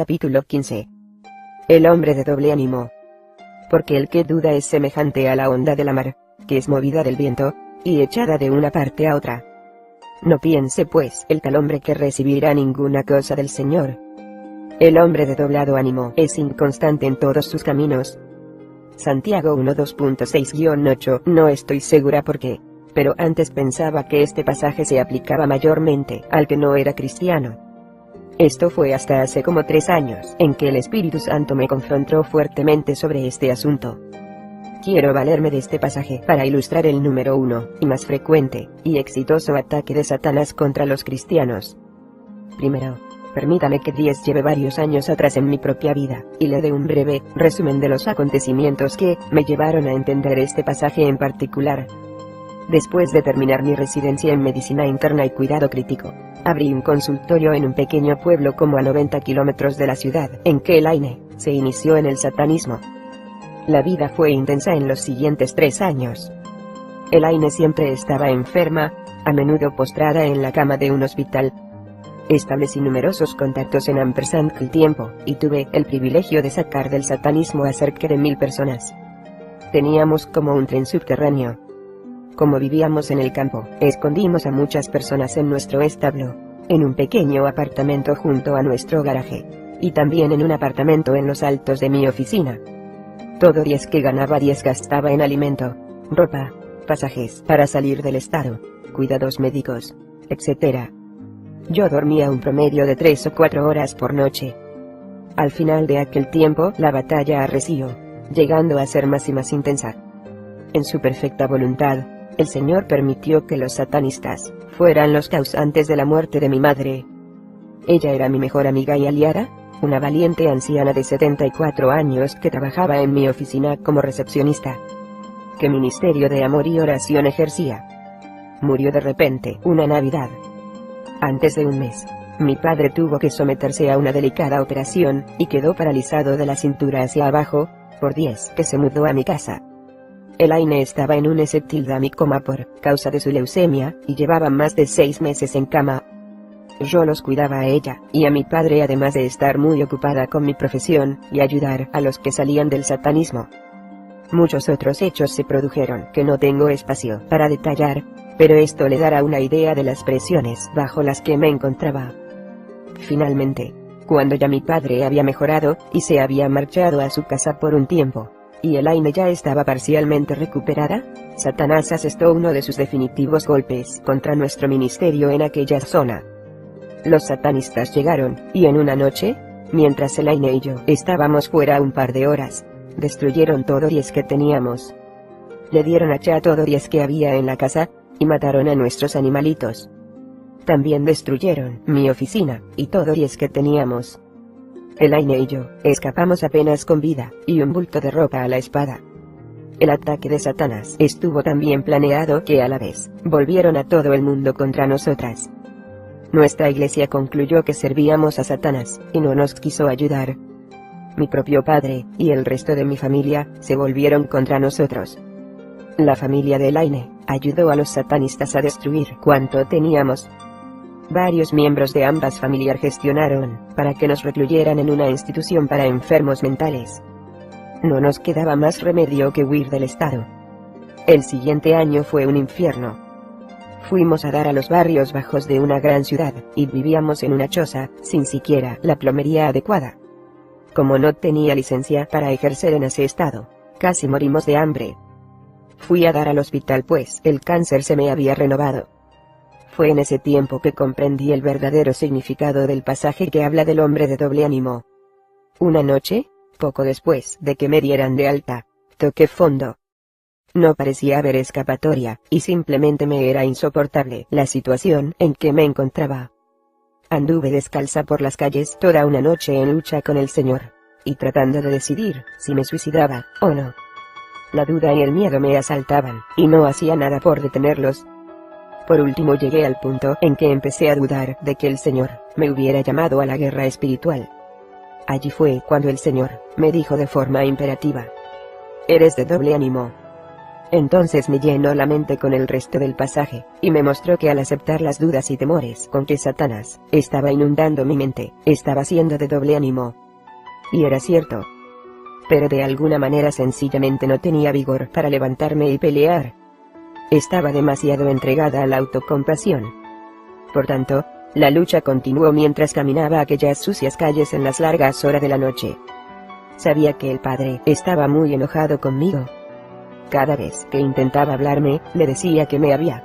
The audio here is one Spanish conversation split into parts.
Capítulo 15. El hombre de doble ánimo. Porque el que duda es semejante a la onda de la mar, que es movida del viento, y echada de una parte a otra. No piense pues el tal hombre que recibirá ninguna cosa del Señor. El hombre de doblado ánimo es inconstante en todos sus caminos. Santiago 1:2.6-8. No estoy segura por qué, pero antes pensaba que este pasaje se aplicaba mayormente al que no era cristiano. Esto fue hasta hace como 3 años, en que el Espíritu Santo me confrontó fuertemente sobre este asunto. Quiero valerme de este pasaje para ilustrar el número 1, y más frecuente, y exitoso ataque de Satanás contra los cristianos. Primero, permítame que lleve varios años atrás en mi propia vida, y le dé un breve resumen de los acontecimientos que me llevaron a entender este pasaje en particular. Después de terminar mi residencia en medicina interna y cuidado crítico, abrí un consultorio en un pequeño pueblo como a 90 kilómetros de la ciudad en que Elaine se inició en el satanismo. La vida fue intensa en los siguientes 3 años. Elaine siempre estaba enferma, a menudo postrada en la cama de un hospital. Establecí numerosos contactos en Ampersand el tiempo, y tuve el privilegio de sacar del satanismo a cerca de 1000 personas. Teníamos como un tren subterráneo. Como vivíamos en el campo, escondimos a muchas personas en nuestro establo, en un pequeño apartamento junto a nuestro garaje, y también en un apartamento en los altos de mi oficina. Todo 10 que ganaba 10 gastaba en alimento, ropa, pasajes para salir del estado, cuidados médicos, etc. Yo dormía un promedio de 3 o 4 horas por noche. Al final de aquel tiempo la batalla arreció, llegando a ser más y más intensa. En su perfecta voluntad, el Señor permitió que los satanistas fueran los causantes de la muerte de mi madre. Ella era mi mejor amiga y aliada, una valiente anciana de 74 años que trabajaba en mi oficina como recepcionista. ¿Qué ministerio de amor y oración ejercía? Murió de repente una Navidad. Antes de un mes, mi padre tuvo que someterse a una delicada operación, y quedó paralizado de la cintura hacia abajo, por 10 que se mudó a mi casa. Elaine estaba en un coma por causa de su leucemia, y llevaba más de 6 meses en cama. Yo los cuidaba a ella, y a mi padre, además de estar muy ocupada con mi profesión, y ayudar a los que salían del satanismo. Muchos otros hechos se produjeron que no tengo espacio para detallar, pero esto le dará una idea de las presiones bajo las que me encontraba. Finalmente, cuando ya mi padre había mejorado, y se había marchado a su casa por un tiempo, y Elaine ya estaba parcialmente recuperada, Satanás asestó uno de sus definitivos golpes contra nuestro ministerio en aquella zona. Los satanistas llegaron, y en una noche, mientras Elaine y yo estábamos fuera un par de horas, destruyeron todo 10 que teníamos. Le dieron hacha a todo 10 que había en la casa, y mataron a nuestros animalitos. También destruyeron mi oficina, y todo 10 que teníamos. Elaine y yo escapamos apenas con vida, y un bulto de ropa a la espada. El ataque de Satanás estuvo tan bien planeado que a la vez volvieron a todo el mundo contra nosotras. Nuestra iglesia concluyó que servíamos a Satanás, y no nos quiso ayudar. Mi propio padre, y el resto de mi familia, se volvieron contra nosotros. La familia de Elaine ayudó a los satanistas a destruir cuanto teníamos. Varios miembros de ambas familias gestionaron para que nos recluyeran en una institución para enfermos mentales. No nos quedaba más remedio que huir del estado. El siguiente año fue un infierno. Fuimos a dar a los barrios bajos de una gran ciudad, y vivíamos en una choza, sin siquiera la plomería adecuada. Como no tenía licencia para ejercer en ese estado, casi morimos de hambre. Fui a dar al hospital pues el cáncer se me había renovado. Fue en ese tiempo que comprendí el verdadero significado del pasaje que habla del hombre de doble ánimo. Una noche, poco después de que me dieran de alta, toqué fondo. No parecía haber escapatoria, y simplemente me era insoportable la situación en que me encontraba. Anduve descalza por las calles toda una noche en lucha con el Señor, y tratando de decidir si me suicidaba o no. La duda y el miedo me asaltaban, y no hacía nada por detenerlos. Por último llegué al punto en que empecé a dudar de que el Señor me hubiera llamado a la guerra espiritual. Allí fue cuando el Señor me dijo de forma imperativa: «Eres de doble ánimo». Entonces me llenó la mente con el resto del pasaje, y me mostró que al aceptar las dudas y temores con que Satanás estaba inundando mi mente, estaba siendo de doble ánimo. Y era cierto. Pero de alguna manera sencillamente no tenía vigor para levantarme y pelear. Estaba demasiado entregada a la autocompasión. Por tanto, la lucha continuó mientras caminaba aquellas sucias calles en las largas horas de la noche. Sabía que el padre estaba muy enojado conmigo. Cada vez que intentaba hablarme, le decía que me había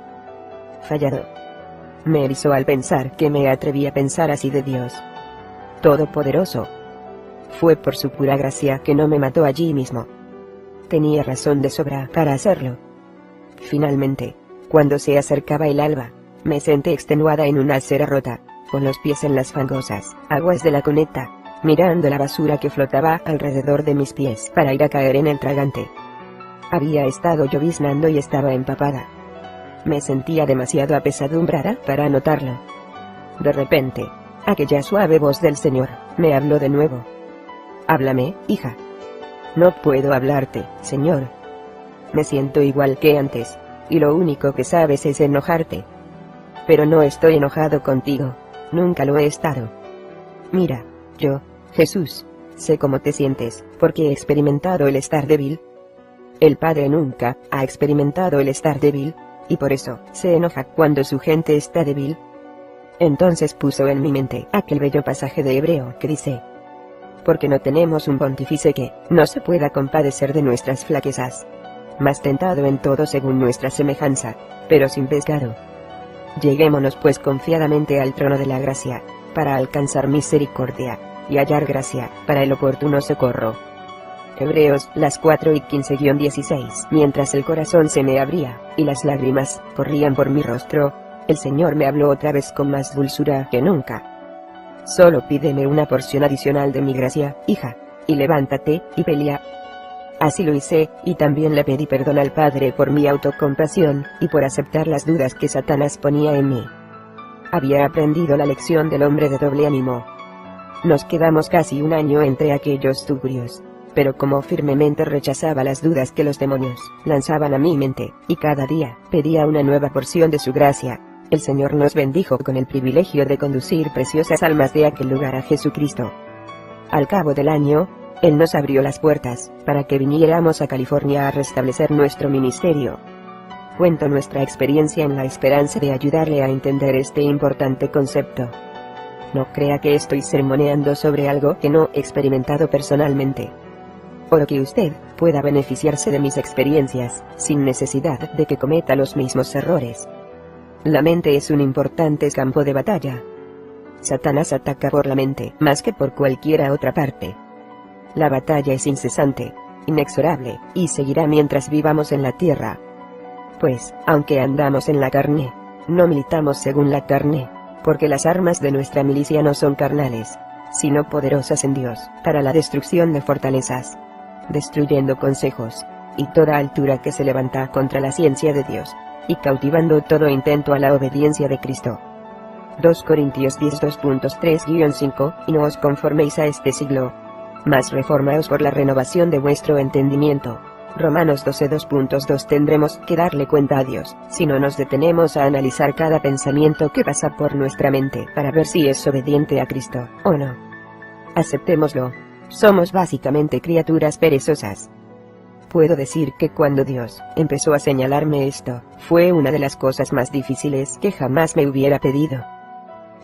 fallado. Me erizó al pensar que me atreví a pensar así de Dios Todopoderoso. Fue por su pura gracia que no me mató allí mismo. Tenía razón de sobra para hacerlo. Finalmente, cuando se acercaba el alba, me senté extenuada en una acera rota, con los pies en las fangosas aguas de la cuneta, mirando la basura que flotaba alrededor de mis pies para ir a caer en el tragante. Había estado lloviznando y estaba empapada. Me sentía demasiado apesadumbrada para notarlo. De repente, aquella suave voz del Señor me habló de nuevo. «Háblame, hija». «No puedo hablarte, Señor. Me siento igual que antes, y lo único que sabes es enojarte. Pero no estoy enojado contigo, nunca lo he estado. Mira, yo, Jesús, sé cómo te sientes, porque he experimentado el estar débil. El Padre nunca ha experimentado el estar débil, y por eso se enoja cuando su gente está débil». Entonces puso en mi mente aquel bello pasaje de Hebreo que dice: «Porque no tenemos un pontífice que no se pueda compadecer de nuestras flaquezas, mas tentado en todo según nuestra semejanza, pero sin pecado. Lleguémonos pues confiadamente al trono de la gracia, para alcanzar misericordia, y hallar gracia para el oportuno socorro». Hebreos, las 4:15-16. Mientras el corazón se me abría, y las lágrimas corrían por mi rostro, el Señor me habló otra vez con más dulzura que nunca. «Solo pídeme una porción adicional de mi gracia, hija, y levántate, y pelea». Así lo hice, y también le pedí perdón al Padre por mi autocompasión, y por aceptar las dudas que Satanás ponía en mí. Había aprendido la lección del hombre de doble ánimo. Nos quedamos casi un año entre aquellos tugurios. Pero como firmemente rechazaba las dudas que los demonios lanzaban a mi mente, y cada día pedía una nueva porción de su gracia, el Señor nos bendijo con el privilegio de conducir preciosas almas de aquel lugar a Jesucristo. Al cabo del año, Él nos abrió las puertas para que viniéramos a California a restablecer nuestro ministerio. Cuento nuestra experiencia en la esperanza de ayudarle a entender este importante concepto. No crea que estoy sermoneando sobre algo que no he experimentado personalmente. Oro que usted pueda beneficiarse de mis experiencias, sin necesidad de que cometa los mismos errores. La mente es un importante campo de batalla. Satanás ataca por la mente más que por cualquiera otra parte. La batalla es incesante, inexorable, y seguirá mientras vivamos en la tierra. Pues, aunque andamos en la carne, no militamos según la carne, porque las armas de nuestra milicia no son carnales, sino poderosas en Dios, para la destrucción de fortalezas, destruyendo consejos, y toda altura que se levanta contra la ciencia de Dios, y cautivando todo intento a la obediencia de Cristo. 2 Corintios 10:2.3-5, y no os conforméis a este siglo, mas reformaos por la renovación de vuestro entendimiento. Romanos 12:2.2. Tendremos que darle cuenta a Dios, si no nos detenemos a analizar cada pensamiento que pasa por nuestra mente para ver si es obediente a Cristo, o no. Aceptémoslo. Somos básicamente criaturas perezosas. Puedo decir que cuando Dios empezó a señalarme esto, fue una de las cosas más difíciles que jamás me hubiera pedido.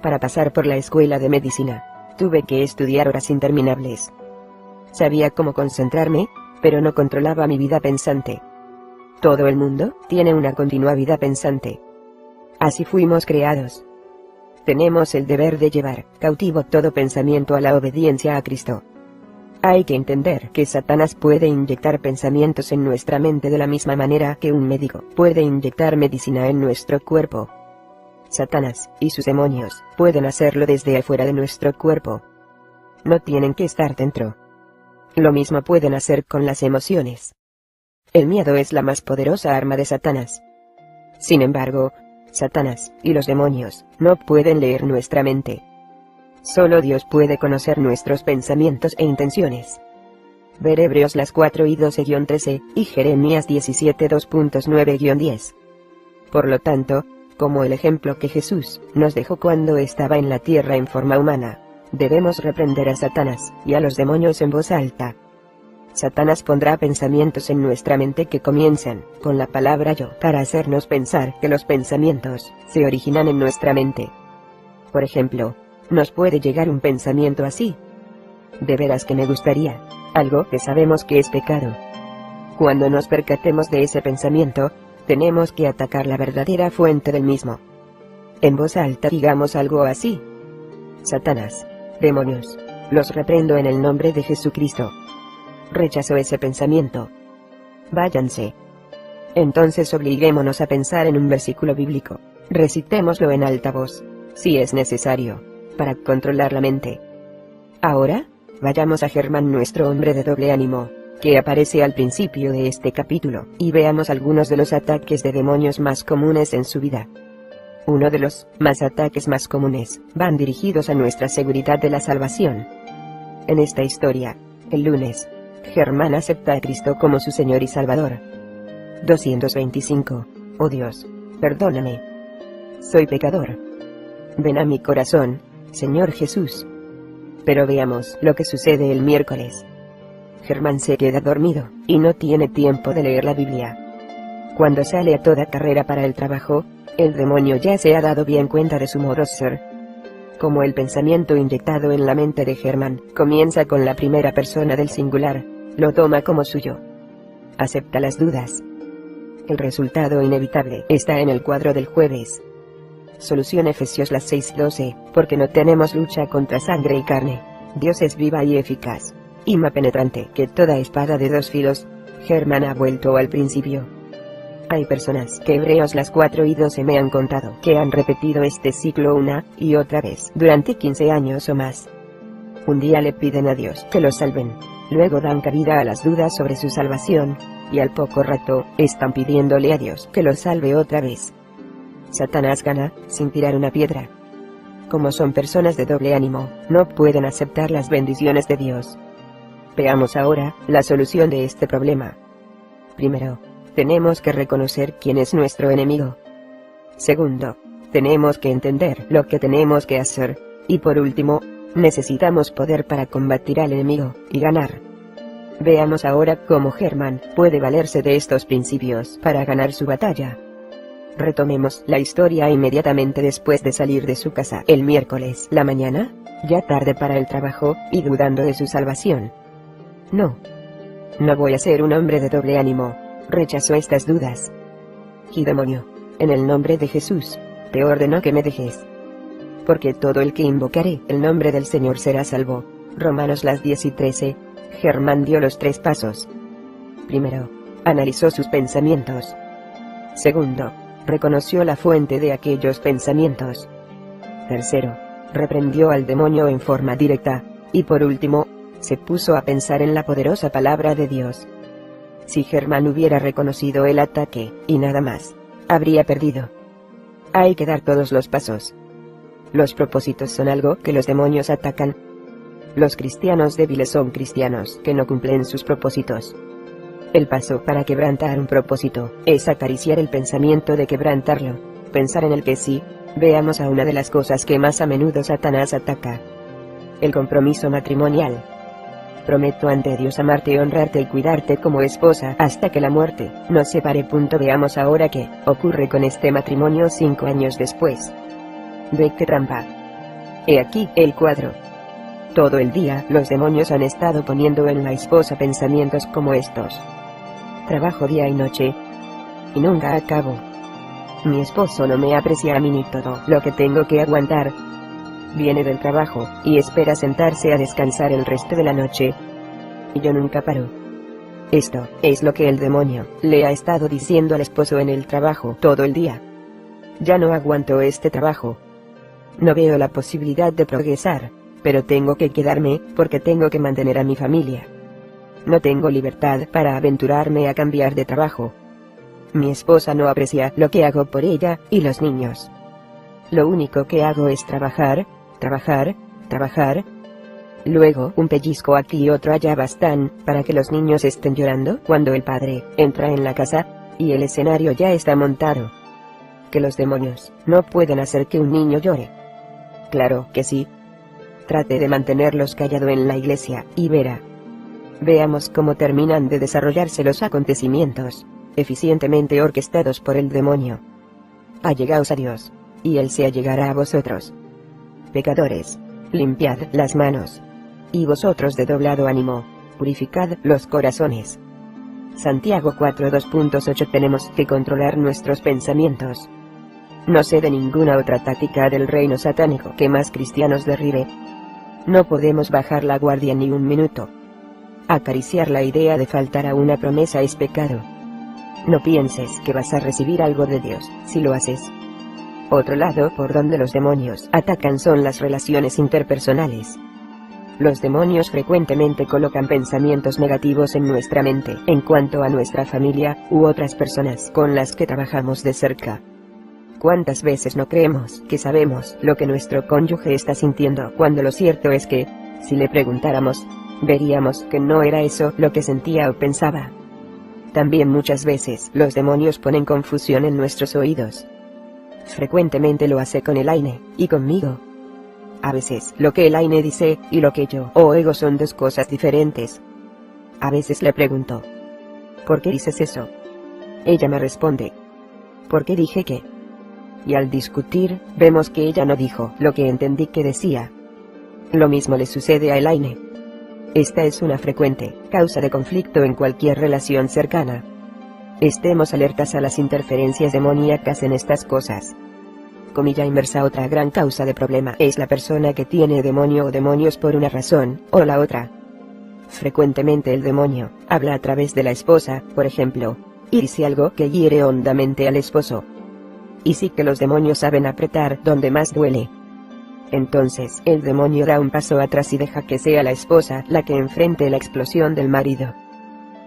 Para pasar por la escuela de medicina, tuve que estudiar horas interminables. Sabía cómo concentrarme, pero no controlaba mi vida pensante. Todo el mundo tiene una continua vida pensante. Así fuimos creados. Tenemos el deber de llevar cautivo todo pensamiento a la obediencia a Cristo. Hay que entender que Satanás puede inyectar pensamientos en nuestra mente de la misma manera que un médico puede inyectar medicina en nuestro cuerpo. Satanás y sus demonios pueden hacerlo desde afuera de nuestro cuerpo. No tienen que estar dentro. Lo mismo pueden hacer con las emociones. El miedo es la más poderosa arma de Satanás. Sin embargo, Satanás y los demonios no pueden leer nuestra mente. Solo Dios puede conocer nuestros pensamientos e intenciones. Ver Hebreos las 4 y 12-13, y Jeremías 17 2.9-10. Por lo tanto, como el ejemplo que Jesús nos dejó cuando estaba en la tierra en forma humana, debemos reprender a Satanás y a los demonios en voz alta. Satanás pondrá pensamientos en nuestra mente que comienzan con la palabra yo para hacernos pensar que los pensamientos se originan en nuestra mente. Por ejemplo, nos puede llegar un pensamiento así: de veras que me gustaría algo que sabemos que es pecado. Cuando nos percatemos de ese pensamiento, tenemos que atacar la verdadera fuente del mismo. En voz alta digamos algo así: Satanás, demonios, los reprendo en el nombre de Jesucristo. Rechazo ese pensamiento. Váyanse. Entonces obliguémonos a pensar en un versículo bíblico. Recitémoslo en alta voz, si es necesario, para controlar la mente. Ahora, vayamos a Germán, nuestro hombre de doble ánimo, que aparece al principio de este capítulo, y veamos algunos de los ataques de demonios más comunes en su vida. Uno de los ataques más comunes van dirigidos a nuestra seguridad de la salvación. En esta historia, el lunes, Germán acepta a Cristo como su Señor y Salvador. 225. Oh Dios, perdóname. Soy pecador. Ven a mi corazón, Señor Jesús. Pero veamos lo que sucede el miércoles. Germán se queda dormido, y no tiene tiempo de leer la Biblia. Cuando sale a toda carrera para el trabajo, el demonio ya se ha dado bien cuenta de su modo ser. Como el pensamiento inyectado en la mente de Germán comienza con la primera persona del singular, lo toma como suyo. Acepta las dudas. El resultado inevitable está en el cuadro del jueves. Solución: Efesios las 6:12, porque no tenemos lucha contra sangre y carne. Dios es viva y eficaz, y más penetrante que toda espada de dos filos. Germán ha vuelto al principio. Hay personas que Hebreos las 4 y 12 me han contado que han repetido este ciclo una y otra vez durante 15 años o más. Un día le piden a Dios que los salven, luego dan cabida a las dudas sobre su salvación, y al poco rato, están pidiéndole a Dios que los salve otra vez. Satanás gana, sin tirar una piedra. Como son personas de doble ánimo, no pueden aceptar las bendiciones de Dios. Veamos ahora la solución de este problema. Primero, tenemos que reconocer quién es nuestro enemigo. Segundo, tenemos que entender lo que tenemos que hacer. Y por último, necesitamos poder para combatir al enemigo y ganar. Veamos ahora cómo Germán puede valerse de estos principios para ganar su batalla. Retomemos la historia inmediatamente después de salir de su casa el miércoles la mañana, ya tarde para el trabajo, y dudando de su salvación. No voy a ser un hombre de doble ánimo. Rechazó estas dudas. Y demonio, en el nombre de Jesús, te ordeno que me dejes. Porque todo el que invocare el nombre del Señor será salvo. Romanos las 10 y 13. Germán dio los 3 pasos. Primero, analizó sus pensamientos. Segundo, reconoció la fuente de aquellos pensamientos. Tercero, reprendió al demonio en forma directa. Y por último, se puso a pensar en la poderosa palabra de Dios. Si Germán hubiera reconocido el ataque, y nada más, habría perdido. Hay que dar todos los pasos. Los propósitos son algo que los demonios atacan. Los cristianos débiles son cristianos que no cumplen sus propósitos. El paso para quebrantar un propósito es acariciar el pensamiento de quebrantarlo, pensar en el que sí. Veamos a una de las cosas que más a menudo Satanás ataca: el compromiso matrimonial. Prometo ante Dios amarte, honrarte y cuidarte como esposa hasta que la muerte nos separe. Veamos ahora qué ocurre con este matrimonio 5 años después. Ve qué trampa. He aquí el cuadro. Todo el día los demonios han estado poniendo en la esposa pensamientos como estos: trabajo día y noche, y nunca acabo. Mi esposo no me aprecia a mí ni todo lo que tengo que aguantar. Viene del trabajo, y espera sentarse a descansar el resto de la noche. Y yo nunca paro. Esto es lo que el demonio le ha estado diciendo al esposo en el trabajo todo el día. Ya no aguanto este trabajo. No veo la posibilidad de progresar, pero tengo que quedarme, porque tengo que mantener a mi familia. No tengo libertad para aventurarme a cambiar de trabajo. Mi esposa no aprecia lo que hago por ella, y los niños. Lo único que hago es trabajar, trabajar, trabajar. Luego un pellizco aquí y otro allá bastan, para que los niños estén llorando cuando el padre entra en la casa, y el escenario ya está montado. Que los demonios no pueden hacer que un niño llore. Claro que sí. Trate de mantenerlos callados en la iglesia, y verá. Veamos cómo terminan de desarrollarse los acontecimientos, eficientemente orquestados por el demonio. Allegaos a Dios, y Él se allegará a vosotros. Pecadores, limpiad las manos. Y vosotros de doblado ánimo, purificad los corazones. Santiago 4:2.8. Tenemos que controlar nuestros pensamientos. No sé de ninguna otra táctica del reino satánico que más cristianos derribe. No podemos bajar la guardia ni un minuto. Acariciar la idea de faltar a una promesa es pecado. No pienses que vas a recibir algo de Dios si lo haces. Otro lado por donde los demonios atacan son las relaciones interpersonales. Los demonios frecuentemente colocan pensamientos negativos en nuestra mente en cuanto a nuestra familia u otras personas con las que trabajamos de cerca. ¿Cuántas veces no creemos que sabemos lo que nuestro cónyuge está sintiendo cuando lo cierto es que, si le preguntáramos, veríamos que no era eso lo que sentía o pensaba? También muchas veces los demonios ponen confusión en nuestros oídos. Frecuentemente lo hace con Elaine, y conmigo. A veces lo que Elaine dice y lo que yo oigo son dos cosas diferentes. A veces le pregunto, ¿por qué dices eso? Ella me responde, ¿por qué dije qué? Y al discutir, vemos que ella no dijo lo que entendí que decía. Lo mismo le sucede a Elaine. Esta es una frecuente causa de conflicto en cualquier relación cercana. Estemos alertas a las interferencias demoníacas en estas cosas. Comilla inversa. Otra gran causa de problema es la persona que tiene demonio o demonios por una razón o la otra. Frecuentemente el demonio habla a través de la esposa, por ejemplo, y dice algo que hiere hondamente al esposo. Y sí que los demonios saben apretar donde más duele. Entonces el demonio da un paso atrás y deja que sea la esposa la que enfrente la explosión del marido.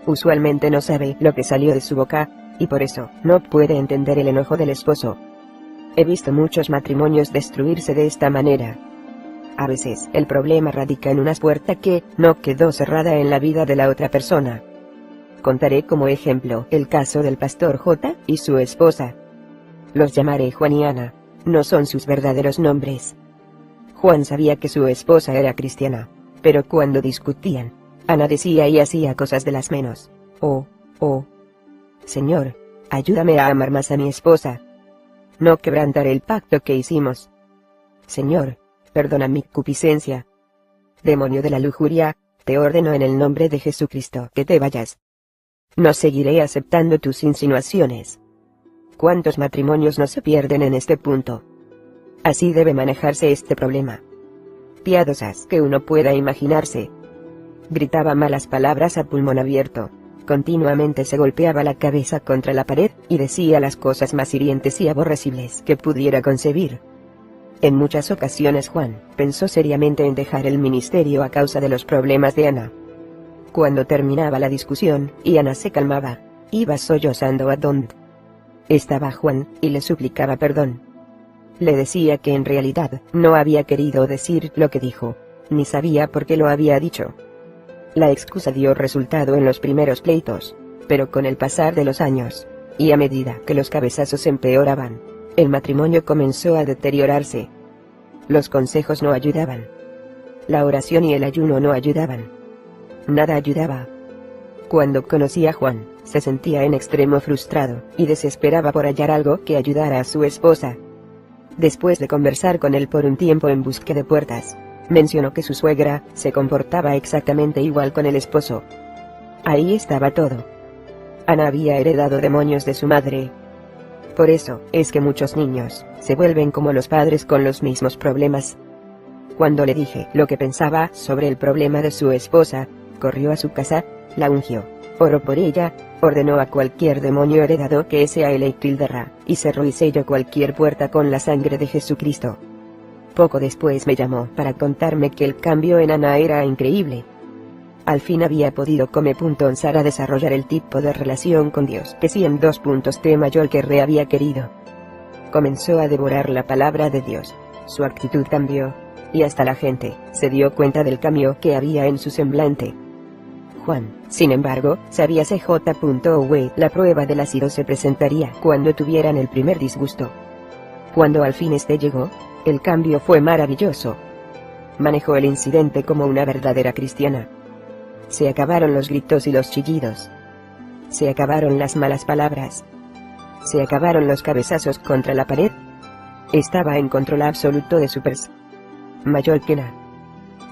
Usualmente no sabe lo que salió de su boca, y por eso no puede entender el enojo del esposo. He visto muchos matrimonios destruirse de esta manera. A veces el problema radica en una puerta que no quedó cerrada en la vida de la otra persona. Contaré como ejemplo el caso del pastor J y su esposa. Los llamaré Juan y Ana, no son sus verdaderos nombres. Juan sabía que su esposa era cristiana, pero cuando discutían, Ana decía y hacía cosas de las menos. Oh, Señor, ayúdame a amar más a mi esposa. No quebrantaré el pacto que hicimos. Señor, perdona mi concupiscencia. Demonio de la lujuria, te ordeno en el nombre de Jesucristo que te vayas. No seguiré aceptando tus insinuaciones. ¿Cuántos matrimonios no se pierden en este punto? Así debe manejarse este problema. Piadosas que uno pueda imaginarse. Gritaba malas palabras a pulmón abierto. Continuamente se golpeaba la cabeza contra la pared, y decía las cosas más hirientes y aborrecibles que pudiera concebir. En muchas ocasiones Juan pensó seriamente en dejar el ministerio a causa de los problemas de Ana. Cuando terminaba la discusión, y Ana se calmaba, iba sollozando a donde estaba Juan, y le suplicaba perdón. Le decía que en realidad no había querido decir lo que dijo, ni sabía por qué lo había dicho. La excusa dio resultado en los primeros pleitos, pero con el pasar de los años, y a medida que los cabezazos empeoraban, el matrimonio comenzó a deteriorarse. Los consejos no ayudaban. La oración y el ayuno no ayudaban. Nada ayudaba. Cuando conocí a Juan, se sentía en extremo frustrado, y desesperaba por hallar algo que ayudara a su esposa. Después de conversar con él por un tiempo en busca de puertas, mencionó que su suegra se comportaba exactamente igual con el esposo. Ahí estaba todo. Ana había heredado demonios de su madre. Por eso es que muchos niños se vuelven como los padres con los mismos problemas. Cuando le dije lo que pensaba sobre el problema de su esposa, corrió a su casa, la ungió, oró por ella, ordenó a cualquier demonio heredado que ese a él tildará, y cerró y selló cualquier puerta con la sangre de Jesucristo. Poco después me llamó para contarme que el cambio en Ana era increíble. Al fin había podido comenzar a desarrollar el tipo de relación con Dios que sí en mayor que había querido. Comenzó a devorar la palabra de Dios, su actitud cambió, y hasta la gente se dio cuenta del cambio que había en su semblante. Juan, sin embargo, sabía CJ.V. la prueba del ácido se presentaría cuando tuvieran el primer disgusto. Cuando al fin este llegó, el cambio fue maravilloso. Manejó el incidente como una verdadera cristiana. Se acabaron los gritos y los chillidos. Se acabaron las malas palabras. Se acabaron los cabezazos contra la pared. Estaba en control absoluto de su mayor que nada.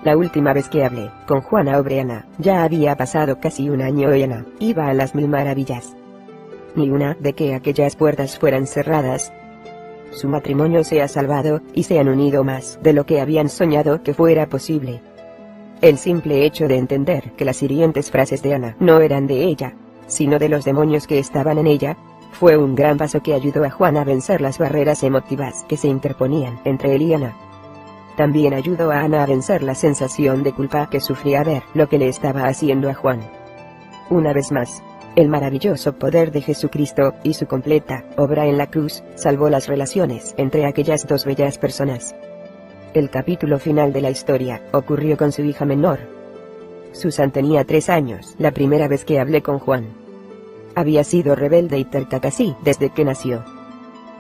La última vez que hablé con Juana o Briana, ya había pasado casi un año y Ana iba a las mil maravillas. Ni una de que aquellas puertas fueran cerradas. Su matrimonio se ha salvado, y se han unido más de lo que habían soñado que fuera posible. El simple hecho de entender que las hirientes frases de Ana no eran de ella, sino de los demonios que estaban en ella, fue un gran paso que ayudó a Juan a vencer las barreras emotivas que se interponían entre él y Ana. También ayudó a Ana a vencer la sensación de culpa que sufría al ver lo que le estaba haciendo a Juan. Una vez más, el maravilloso poder de Jesucristo y su completa obra en la cruz salvó las relaciones entre aquellas dos bellas personas. El capítulo final de la historia ocurrió con su hija menor. Susan tenía 3 años la primera vez que hablé con Juan. Había sido rebelde y terca casi desde que nació.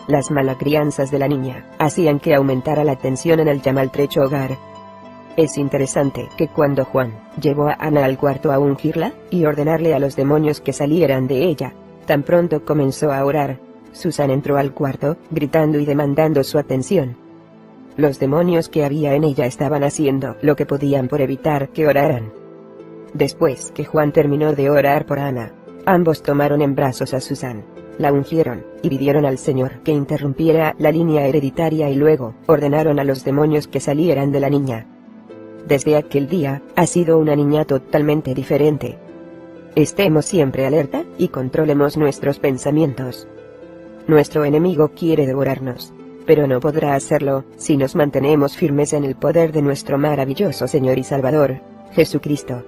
Las malacrianzas de la niña hacían que aumentara la tensión en el ya maltrecho hogar. Es interesante que cuando Juan llevó a Ana al cuarto a ungirla y ordenarle a los demonios que salieran de ella, tan pronto comenzó a orar, Susan entró al cuarto, gritando y demandando su atención. Los demonios que había en ella estaban haciendo lo que podían por evitar que oraran. Después que Juan terminó de orar por Ana, ambos tomaron en brazos a Susan, la ungieron, y pidieron al Señor que interrumpiera la línea hereditaria y luego ordenaron a los demonios que salieran de la niña. Desde aquel día, ha sido una niña totalmente diferente. Estemos siempre alerta, y controlemos nuestros pensamientos. Nuestro enemigo quiere devorarnos, pero no podrá hacerlo, si nos mantenemos firmes en el poder de nuestro maravilloso Señor y Salvador, Jesucristo.